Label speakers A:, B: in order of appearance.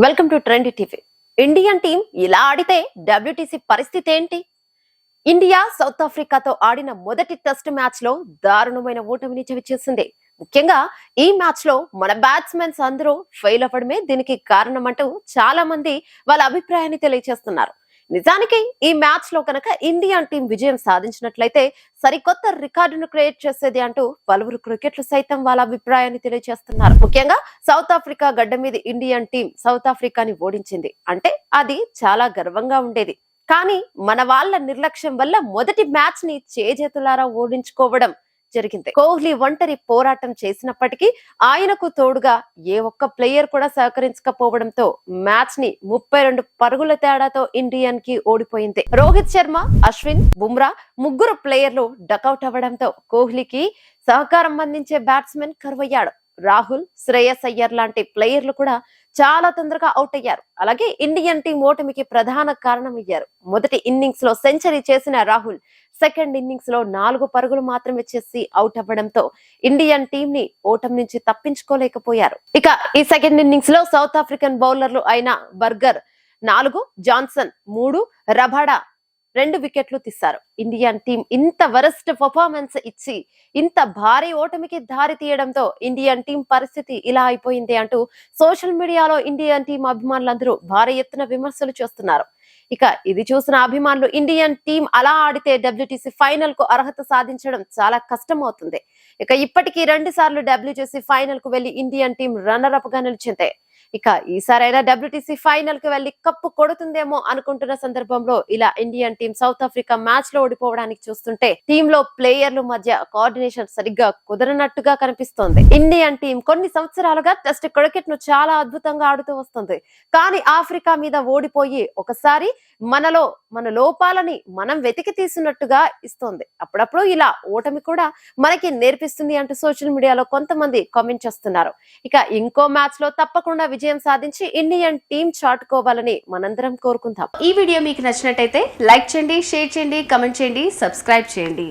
A: Welcome to trend TV. Indian team ఇలా ఆడితే WTC పరిస్థితి ఏంటి? ఇండియా సౌత్ ఆఫ్రికాతో ఆడిన మొదటి టెస్ట్ మ్యాచ్ లో దారుణమైన ఓటమిని చవిచేసింది. ముఖ్యంగా ఈ మ్యాచ్ లో మన బ్యాట్స్మెన్స్ అందరూ ఫెయిల్ అవ్వడమే దీనికి కారణమంటూ చాలా మంది వాళ్ళ అభిప్రాయాన్ని తెలియజేస్తున్నారు. నిజానికి ఈ మ్యాచ్ లో కనుక ఇండియన్ టీం విజయం సాధించినట్లయితే సరికొత్త రికార్డును క్రియేట్ చేసేది అంటూ పలువురు క్రికెట్లు సైతం వాళ్ళ అభిప్రాయాన్ని తెలియజేస్తున్నారు. ముఖ్యంగా సౌత్ ఆఫ్రికా గడ్డ మీద ఇండియన్ టీం సౌత్ ఆఫ్రికాని ఓడించింది అంటే అది చాలా గర్వంగా ఉండేది. కానీ మన వాళ్ళ నిర్లక్ష్యం వల్ల మొదటి మ్యాచ్ ని చేజేతులారా ఓడించుకోవడం జరిగింది. కోహ్లీ ఒంటరి పోరాటం చేసినప్పటికీ ఆయనకు తోడుగా ఏ ఒక్క ప్లేయర్ కూడా సహకరించకపోవడంతో మ్యాచ్ ని 32 పరుగుల తేడాతో ఇండియన్ కి ఓడిపోయింది. రోహిత్ శర్మ, అశ్విన్, బుమ్రా ముగ్గురు ప్లేయర్లు డకౌట్ అవ్వడంతో కోహ్లీకి సహకారం అందించే బ్యాట్స్మెన్ కరువయ్యాడు. రాహుల్, శ్రేయస్ అయ్యర్ లాంటి ప్లేయర్లు కూడా చాలా తొందరగా అవుట్ అయ్యారు. అలాగే ఇండియన్ టీం ఓటమికి ప్రధాన కారణం అయ్యారు. మొదటి ఇన్నింగ్స్ లో సెంచరీ చేసిన రాహుల్ సెకండ్ ఇన్నింగ్స్ లో 4 పరుగులు మాత్రమే చేసి అవుట్ అవ్వడంతో ఇండియన్ టీం ని ఓటమి నుంచి తప్పించుకోలేకపోయారు. ఇక ఈ సెకండ్ ఇన్నింగ్స్ లో సౌత్ ఆఫ్రికన్ బౌలర్లు అయిన బర్గర్ 4, జాన్సన్ 3, రబాడా 2 వికెట్లు తీశారు. ఇండియన్ టీం ఇంత వరస్ట్ పర్ఫార్మెన్స్ ఇచ్చి ఇంత భారీ ఓటమికి దారి తీయడంతో ఇండియన్ టీం పరిస్థితి ఇలా అయిపోయింది అంటూ సోషల్ మీడియాలో ఇండియన్ టీం అభిమానులందరూ భారీ ఎత్తున విమర్శలు చేస్తున్నారు. ఇక ఇది చూసిన అభిమానులు ఇండియన్ టీం అలా ఆడితే డబ్ల్యూటీసీ ఫైనల్ కు అర్హత సాధించడం చాలా కష్టం అవుతుంది. ఇక ఇప్పటికీ 2 సార్లు డబ్ల్యూటీసీ ఫైనల్ కు వెళ్లి ఇండియన్ టీం రన్నర్ అప్ గా నిలిచింది. ఇక ఈసారైనా డబ్ల్యూటీసీ ఫైనల్ కు వెళ్లి కప్పు కొడుతుందేమో అనుకుంటున్న సందర్భంలో ఇలా Indian team south Africa match లో ఓడిపోవడానికి చూస్తుంటే టీమ్ లో ప్లేయర్ల మధ్య కోఆర్డినేషన్ సరిగ్గా కుదరనట్టుగా కనిపిస్తోంది. ఇండియన్ టీం కొన్ని సంవత్సరాలుగా టెస్ట్ క్రికెట్ ను చాలా అద్భుతంగా ఆడుతూ వస్తుంది. కానీ ఆఫ్రికా మీద ఓడిపోయి ఒకసారి మన లోపాలని మనం వెతికి తీసినట్టుగా ఇస్తోంది. అప్పుడప్పుడు ఇలా ఓటమి కూడా మనకి నేర్పిస్తుంది అంటూ సోషల్ మీడియాలో కొంతమంది కామెంట్ చేస్తున్నారు. ఇక ఇంకో మ్యాచ్ లో తప్పకుండా విజయం సాధించి ఇండియన్ టీం చాటుకోవాలని మనందరం కోరుకుందాం.
B: ఈ వీడియో మీకు నచ్చినట్టయితే లైక్ చేయండి, షేర్ చేయండి, కమెంట్ చేయండి, సబ్స్క్రైబ్ చేయండి.